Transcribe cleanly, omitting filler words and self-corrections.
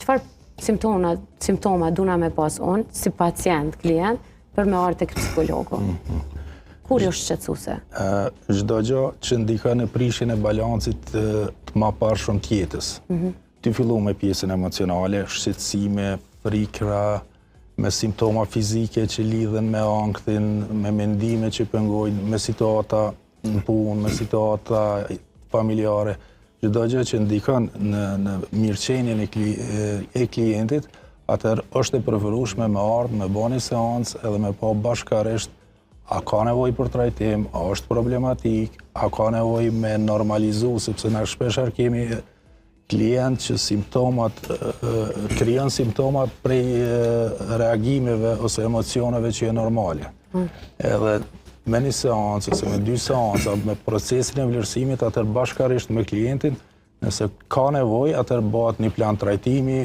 çfarë simptoma duna me pas unë, si pacient, klient, për me ardhur tek psikologu? Kur jo shqetësuese? Çdo gjë që ndikon në prishjen e balancit të maparshëm të jetës. Ti fillu me pjesën emocionale, shqetësime, frikra, me simptoma fizike që lidhen me ankthin, me mendime që pengojnë, me situata në punë, me situata familjare. Çdo gjë që ndikon në mirëqenien e klientit, atëherë është e preferueshme me ardhë, me bëni seancë edhe me pa bashkarisht a ka nevojë për trajtim, a është problematik, a ka nevojë me normalizu, sepse na shpeshherë kemi klient që krijon simptomat prej reagimeve ose emocioneve që janë normale. Edhe me një seancë ose me 2 seanca, me procesin e vlerësimit, atëherë bashkarisht me klientin, nëse ka nevojë, atëherë bëhet një plan trajtimi,